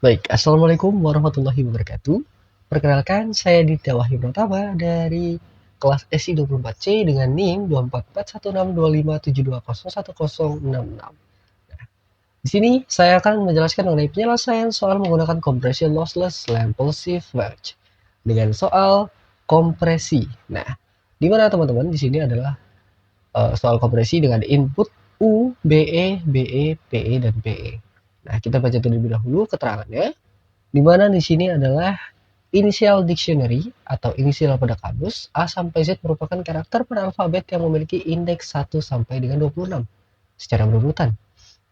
Baik, Assalamualaikum warahmatullahi wabarakatuh. Perkenalkan, saya Dita Wahyu Pratama dari kelas SI 24C dengan NIM 244162572010066. Di sini saya akan menjelaskan mengenai penyelesaian soal menggunakan compression lossless impulsive merge dengan soal kompresi. Nah, di mana teman-teman di sini adalah soal kompresi dengan input U, BE, BE, PE, dan PE. Nah, kita baca terlebih dahulu keterangannya. Di mana di sini adalah initial dictionary atau inisial pada kamus A sampai Z merupakan karakter pada alfabet yang memiliki indeks 1 sampai dengan 26 secara berurutan.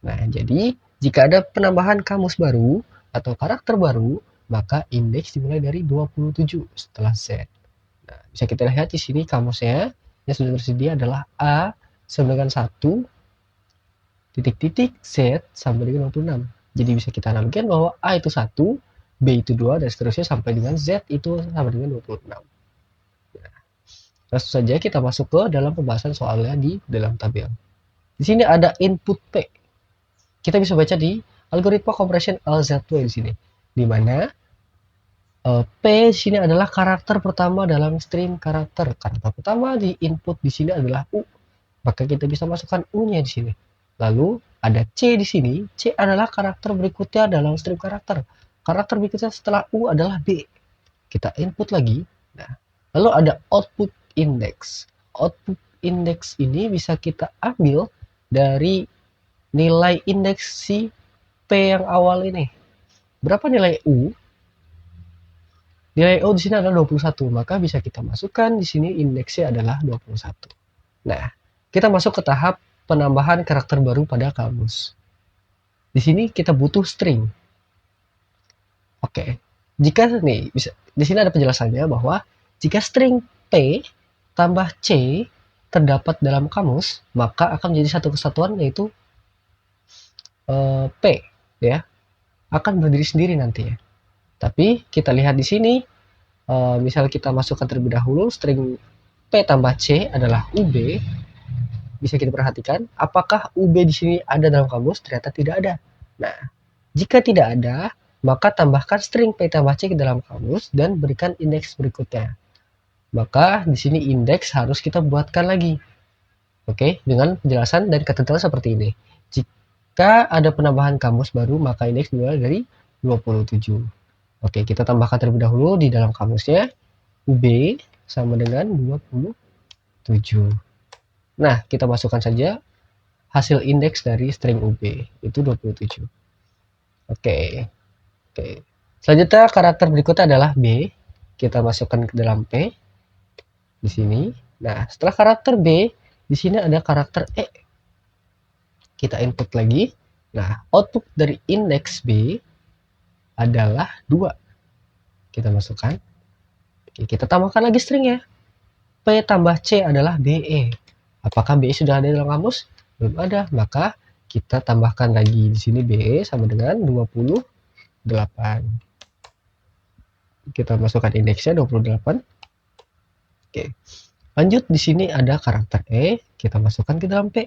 Nah, jadi jika ada penambahan kamus baru atau karakter baru, maka indeks dimulai dari 27 setelah Z. Nah, bisa kita lihat di sini kamusnya yang sudah tersedia adalah A sama dengan 1 titik-titik Z sampai dengan 26. Jadi bisa kita analogikan bahwa A itu 1, B itu 2, dan seterusnya sampai dengan Z itu sama dengan 26. Nah, langsung saja kita masuk ke dalam pembahasan soalnya di dalam tabel. Di sini ada input P. Kita bisa baca di algoritma compression LZ2 di sini. Di mana P di sini adalah karakter pertama dalam string karakter. Karakter pertama di input di sini adalah U. Maka kita bisa masukkan U-nya di sini. Lalu ada C di sini. C adalah karakter berikutnya dalam string karakter. Karakter berikutnya setelah U adalah B. Kita input lagi. Nah, lalu ada output index. Output index ini bisa kita ambil dari nilai indeks si P yang awal ini. Berapa nilai U? Nilai U di sini adalah 21, maka bisa kita masukkan di sini indeksnya adalah 21. Nah, kita masuk ke tahap penambahan karakter baru pada kamus. Di sini kita butuh string. Oke. Jika nih bisa di sini ada penjelasannya bahwa jika string P tambah C terdapat dalam kamus, maka akan menjadi satu kesatuan yaitu P ya. Akan berdiri sendiri nanti ya. Tapi kita lihat di sini misal kita masukkan terlebih dahulu string P tambah C adalah UB. Bisa kita perhatikan, apakah UB di sini ada dalam kamus? Ternyata tidak ada. Nah, jika tidak ada, maka tambahkan string P tambah C ke dalam kamus dan berikan indeks berikutnya. Maka di sini indeks harus kita buatkan lagi. Oke, dengan penjelasan dan ketentuan seperti ini. Jika ada penambahan kamus baru, maka indeks dimulai dari 27. Oke, kita tambahkan terlebih dahulu di dalam kamusnya. UB sama dengan 27. Nah, kita masukkan saja hasil indeks dari string UB, itu 27. Oke. Selanjutnya karakter berikutnya adalah B. Kita masukkan ke dalam P di sini. Nah, setelah karakter B, di sini ada karakter E. Kita input lagi. Nah, output dari indeks B adalah 2. Kita masukkan. Oke, kita tambahkan lagi stringnya. P tambah C adalah BE. Apakah BE sudah ada dalam kamus? Belum ada. Maka kita tambahkan lagi di sini BE sama dengan 28. Kita masukkan indeksnya 28. Oke. Lanjut di sini ada karakter E, kita masukkan ke dalam P.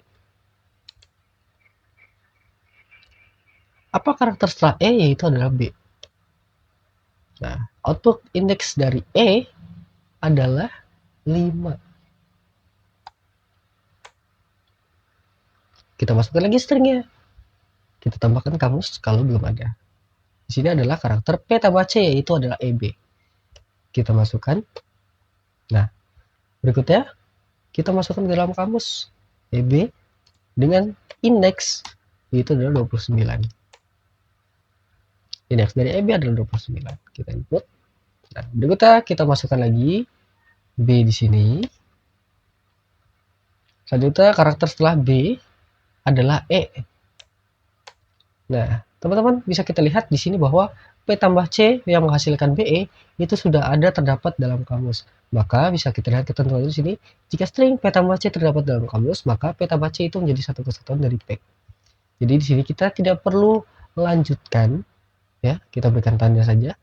Apa karakter setelah E? Yaitu adalah B. Nah, output indeks dari E adalah 5. Kita masukkan lagi stringnya. Kita tambahkan kamus kalau belum ada. Di sini adalah karakter P tambah C, yaitu adalah EB. Kita masukkan. Nah, berikutnya kita masukkan ke dalam kamus EB dengan indeks, yaitu adalah 29. Indeks dari EB adalah 29. Kita input. Nah, berikutnya kita masukkan lagi B di sini. Selanjutnya karakter setelah B adalah E. Nah, teman-teman bisa kita lihat di sini bahwa P tambah C yang menghasilkan BE itu sudah ada terdapat dalam kamus. Maka bisa kita lihat ketentuan di sini, jika string P tambah C terdapat dalam kamus, maka P tambah C itu menjadi satu kesatuan dari P. Jadi di sini kita tidak perlu melanjutkan, ya, kita berikan tanda saja.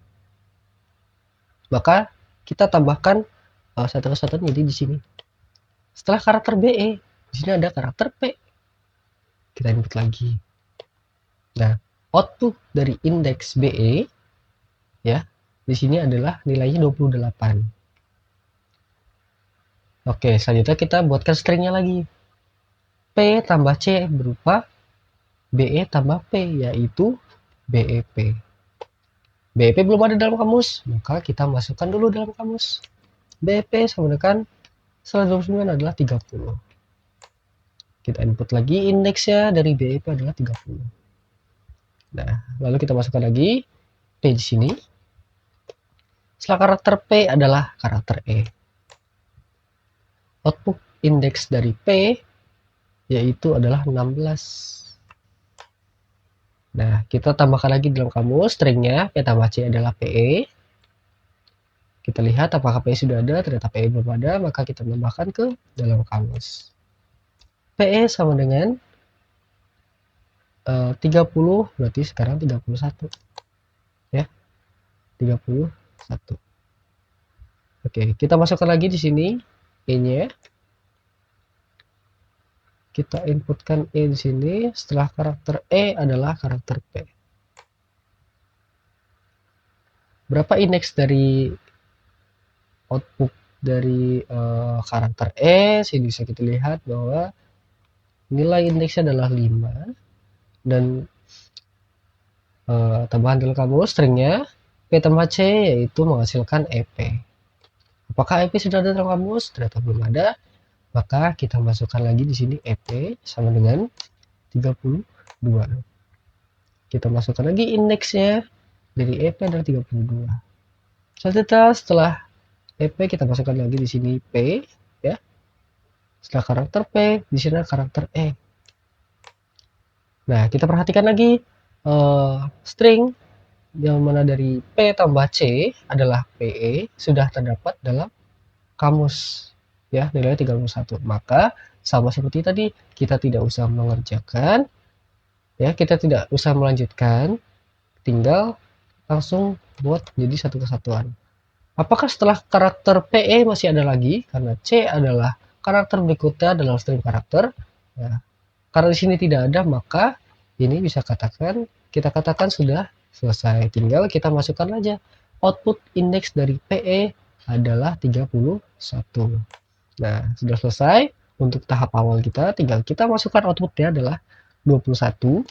Maka kita tambahkan satu kesatuan jadi di sini. Setelah karakter BE, di sini ada karakter P. Kita input lagi. Nah, output dari indeks BE ya, di sini adalah nilainya 28. Oke, selanjutnya kita buatkan stringnya lagi. P tambah C berupa BE tambah P, yaitu BEP. BEP belum ada dalam kamus, maka kita masukkan dulu dalam kamus. BEP sama dengan 129 adalah 30. Kita input lagi indeksnya dari BEP adalah 30. Nah, lalu kita masukkan lagi P di sini. Setelah karakter P adalah karakter E. Output indeks dari P yaitu adalah 16. Nah, kita tambahkan lagi dalam kamus stringnya P tambah C adalah PE. Kita lihat apakah PE sudah ada, ternyata PE belum ada, maka kita tambahkan ke dalam kamus. PE sama dengan 30, berarti sekarang 31. Ya, 31. Oke, kita masukkan lagi di sini E-nya. Kita inputkan E di sini, setelah karakter E adalah karakter P. Berapa indeks dari output dari karakter E? Sini bisa kita lihat bahwa nilai indeksnya adalah 5 dan tambahan dalam kamus stringnya P tambah C yaitu menghasilkan EP. Apakah EP sudah ada dalam kamus? Ternyata belum ada. Maka kita masukkan lagi di sini EP sama dengan 32. Kita masukkan lagi indeksnya dari EP adalah 32. Setelah EP kita masukkan lagi di sini P ya. Setelah karakter P di sini karakter E. Nah, kita perhatikan lagi string yang mana dari P tambah C adalah PE sudah terdapat dalam kamus ya, nilainya 31. Maka sama seperti tadi, kita tidak usah mengerjakan ya, kita tidak usah melanjutkan, tinggal langsung buat jadi satu kesatuan. Apakah setelah karakter PE masih ada lagi? Karena C adalah karakter berikutnya dalam string karakter. Ya, karena di sini tidak ada, maka ini bisa kita katakan sudah selesai. Tinggal kita masukkan aja output indeks dari PE adalah 31. Nah, sudah selesai untuk tahap awal kita. Tinggal kita masukkan outputnya adalah 21,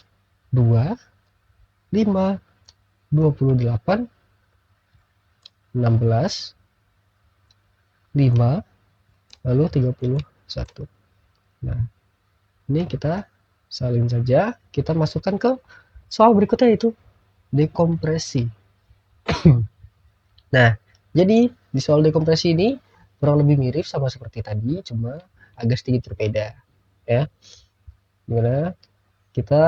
2, 5, 28, 16, 5, lalu 31. Nah, ini kita salin saja. Kita masukkan ke soal berikutnya, yaitu dekompresi. Nah, jadi di soal dekompresi ini kurang lebih mirip sama seperti tadi, cuma agak sedikit berbeda ya. Dimana kita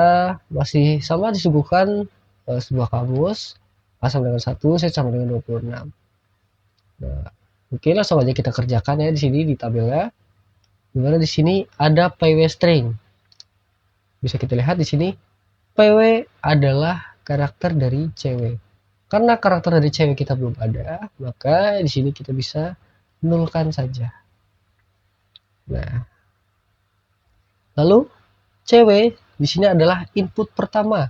masih sama disuguhkan sebuah kamus A sama dengan 1, C sama dengan 26. Nah, oke, langsung aja kita kerjakan ya di sini di tabelnya. Dimana di sini ada PW string. Bisa kita lihat di sini PW adalah karakter dari cewek. Karena karakter dari cewek kita belum ada, maka di sini kita bisa nulkan saja. Nah, lalu cewek di sini adalah input pertama.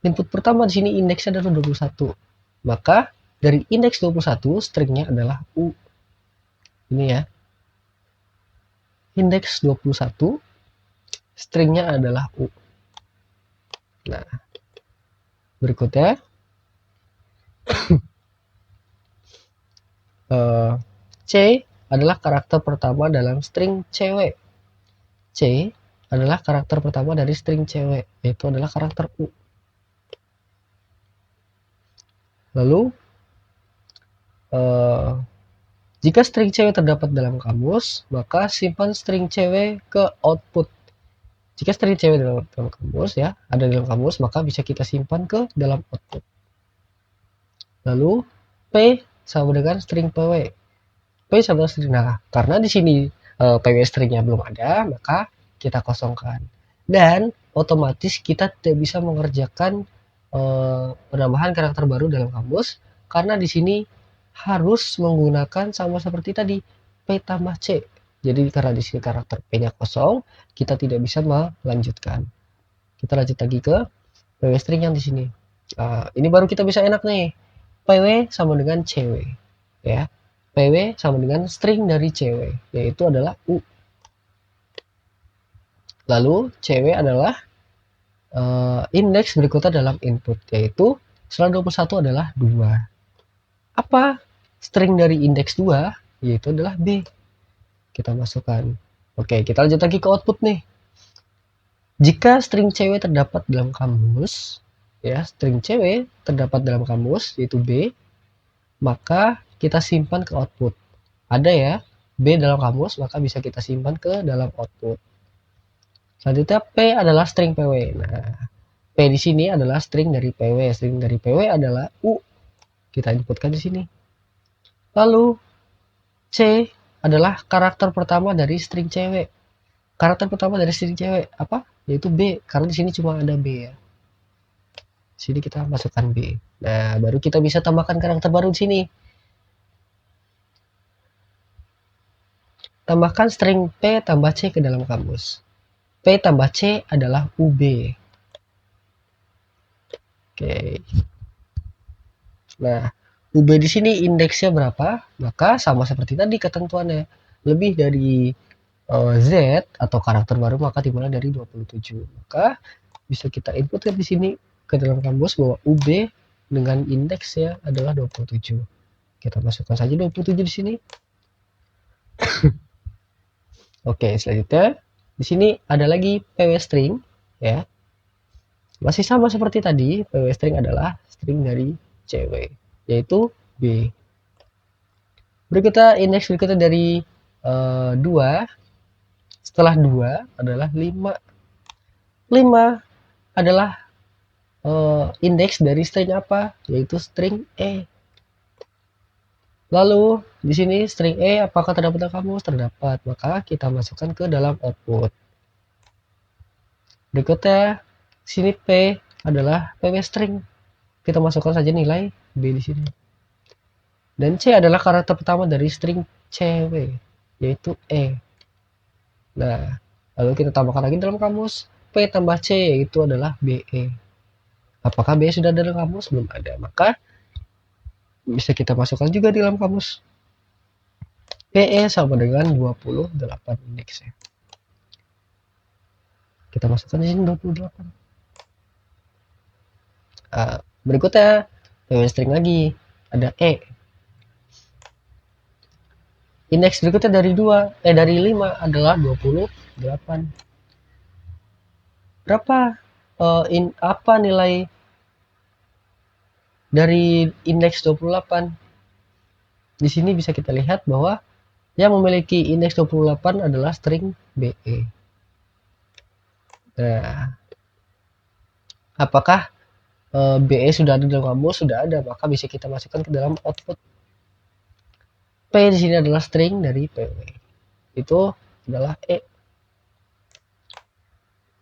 Input pertama di sini indeksnya adalah 21. Maka dari indeks 21 stringnya adalah U. Ini ya. Indeks 21 stringnya adalah U. Nah, berikutnya C adalah karakter pertama dalam string cewek. C adalah karakter pertama dari string cewek, yaitu adalah karakter U. Lalu jika string cewek terdapat dalam kamus, maka simpan string cewek ke output. Jika string cewek dalam kamus ya, ada dalam kamus, maka bisa kita simpan ke dalam output. Lalu P sama dengan string PW. P sama dengan string. Nah, karena di sini PW stringnya belum ada, maka kita kosongkan. Dan otomatis kita tidak bisa mengerjakan penambahan karakter baru dalam kamus karena di sini harus menggunakan sama seperti tadi P tambah C. Jadi karena di sini karakter P-nya kosong, kita tidak bisa melanjutkan. Kita lanjut lagi ke PW string yang di sini. Ini baru kita bisa enak nih. PW sama dengan cewek, ya. PW sama dengan string dari cewek, yaitu adalah U. Lalu cewek adalah indeks berikutnya dalam input, yaitu setelah 21 adalah 2. Apa string dari indeks 2? Yaitu adalah B. Kita masukkan. Oke, kita lanjut lagi ke output nih. Jika string cewek terdapat dalam kamus, ya, string cewek terdapat dalam kamus, yaitu B, maka kita simpan ke output. Ada ya, B dalam kamus, maka bisa kita simpan ke dalam output. Selanjutnya P adalah string PW. Nah, P di sini adalah string dari PW. String dari PW adalah U. Kita inputkan di sini. Lalu C adalah karakter pertama dari string cewek. Karakter pertama dari string cewek apa? Yaitu B. Karena di sini cuma ada B ya. Di sini kita masukkan B. Nah, baru kita bisa tambahkan karakter baru di sini. Tambahkan string P tambah C ke dalam kamus. P tambah C adalah UB. Oke. Nah, UB di sini indeksnya berapa? Maka sama seperti tadi ketentuannya. Lebih dari Z atau karakter baru maka dimulai dari 27. Maka bisa kita inputkan di sini ke dalam kamus bahwa UB dengan indeksnya adalah 27. Kita masukkan saja 27 di sini. Oke, selanjutnya di sini ada lagi PW string ya. Masih sama seperti tadi, PW string adalah string dari cewek yaitu B. Berikutnya indeks berikutnya dari 2 setelah 2 adalah 5. 5 adalah indeks dari string apa? Yaitu string E. Lalu di sini string E apakah terdapat dalam kamus? Terdapat, maka kita masukkan ke dalam output. Berikutnya sini P adalah PW string. Kita masukkan saja nilai B di sini. Dan C adalah karakter pertama dari string cewek, yaitu E. Nah, lalu kita tambahkan lagi dalam kamus. P tambah C yaitu adalah BE. Apakah BE sudah ada dalam kamus? Belum ada. Maka bisa kita masukkan juga di dalam kamus. PE sama dengan 28 indeksnya. Kita masukkan di sini 28. Berikutnya PW string lagi. Ada E. Indeks berikutnya dari 5 adalah 28. Berapa apa nilai dari indeks 28? Di sini bisa kita lihat bahwa yang memiliki indeks 28 adalah string BE. Nah, apakah BE sudah ada dalam kamus? Sudah ada, maka bisa kita masukkan ke dalam output. P di sini adalah string dari PW. Itu adalah E.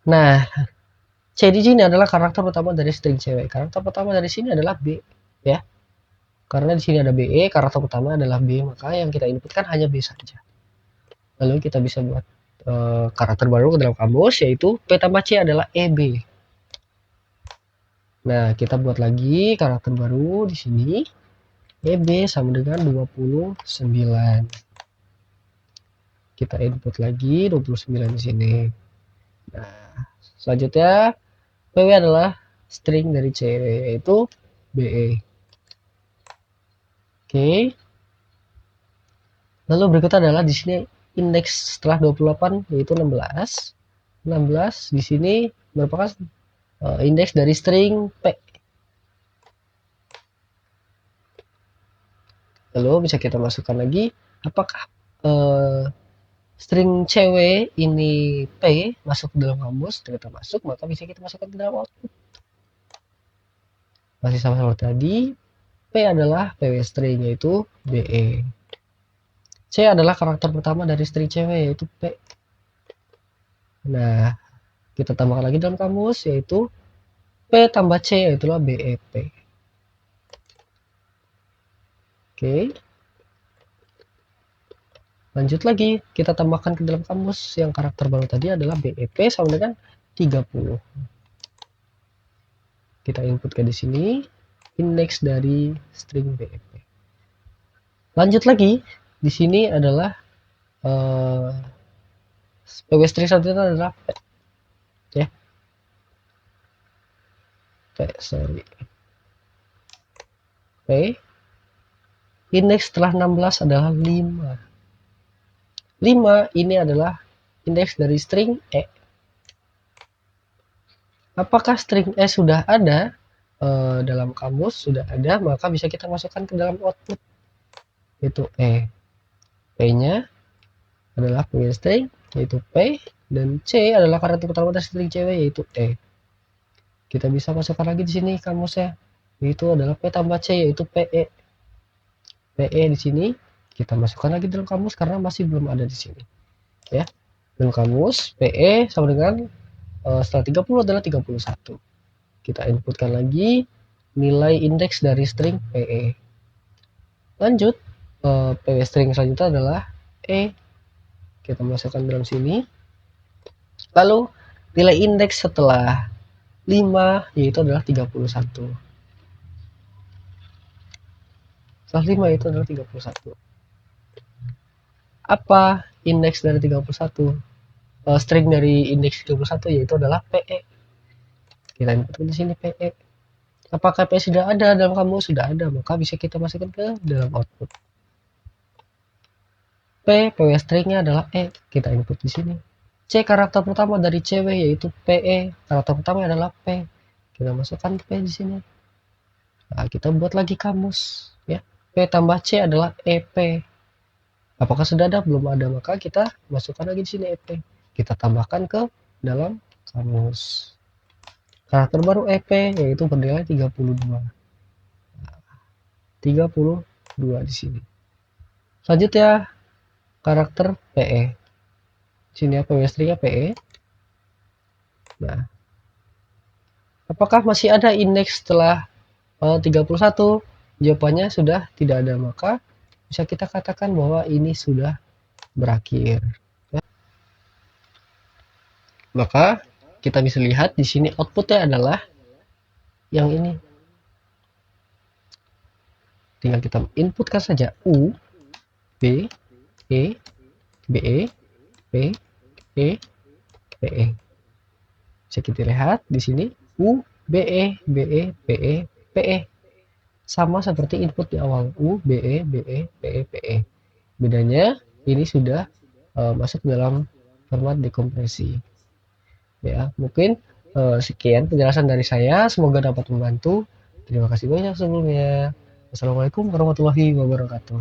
Nah, C di sini adalah karakter pertama dari string cewek. Karakter pertama dari sini adalah B, ya. Karena di sini ada BE, karakter pertama adalah B, maka yang kita inputkan hanya B saja. Lalu kita bisa buat karakter baru ke dalam kamus, yaitu P tambah C adalah EB. Nah, kita buat lagi karakter baru di sini. EB sama dengan 29. Kita input lagi 29 di sini. Nah, selanjutnya PW adalah string dari cewek yaitu BE. Oke. Lalu berikutnya adalah di sini indeks setelah 28 yaitu 16. 16 di sini merupakan indeks dari string P. Lalu bisa kita masukkan lagi apakah string cewek ini P masuk ke dalam kamus. Ternyata masuk, maka bisa kita masukkan ke dalam output. Masih sama seperti tadi, P adalah PW string yaitu BE. C adalah karakter pertama dari string cewek yaitu P. Nah, kita tambahkan lagi dalam kamus yaitu P tambah C yaitu BEP. Oke. Lanjut lagi, kita tambahkan ke dalam kamus yang karakter baru tadi adalah BEP sama dengan 30. Kita input ke di sini indeks dari string PEP. Lanjut lagi, di sini adalah PW string selanjutnya adalah P, ya. P. Indeks setelah 16 adalah 5. 5 ini adalah indeks dari string E. Apakah string E sudah ada dalam kamus, sudah ada, maka bisa kita masukkan ke dalam output, yaitu E. P-nya adalah punya string, yaitu P, dan C adalah karakter utama dari string cewek, yaitu E. Kita bisa masukkan lagi di sini kamusnya, yaitu adalah P tambah C, yaitu PE. PE di sini kita masukkan lagi dalam kamus karena masih belum ada di sini, ya. Dalam kamus PE sama dengan setelah 30 adalah 31. Kita inputkan lagi nilai indeks dari string PE. Lanjut, PW string selanjutnya adalah E. Kita masukkan dalam sini. Lalu nilai indeks setelah 5 yaitu adalah 31. Setelah 5 itu adalah 31. Apa indeks dari 31? String dari indeks 31 yaitu adalah PE. Kita input di sini PE. Apakah PE sudah ada dalam kamus? Sudah ada, maka bisa kita masukkan ke dalam output. PW stringnya adalah E. Kita input di sini. C karakter pertama dari cewek yaitu PE. Karakter pertama adalah P. Kita masukkan P di sini. Nah, kita buat lagi kamus, ya. P tambah C adalah EP. Apakah sudah ada? Belum ada, maka kita masukkan lagi di sini EP. Kita tambahkan ke dalam kamus. Karakter baru EP yaitu bernilai 32. 32 di sini. Selanjutnya karakter PE. Sini apa stringnya PE. Nah, apakah masih ada indeks setelah 31? Jawabannya sudah tidak ada, maka bisa kita katakan bahwa ini sudah berakhir. Ya. Maka kita bisa lihat di sini outputnya adalah yang ini. Tinggal kita inputkan saja U, B, E, BE, P, E, PE. Bisa kita lihat di sini U, BE, BE, PE, PE. Sama seperti input di awal U, BE, BE, PE, PE. Bedanya ini sudah masuk dalam format dekompresi. Ya, mungkin sekian penjelasan dari saya, semoga dapat membantu. Terima kasih banyak sebelumnya. Assalamualaikum warahmatullahi wabarakatuh.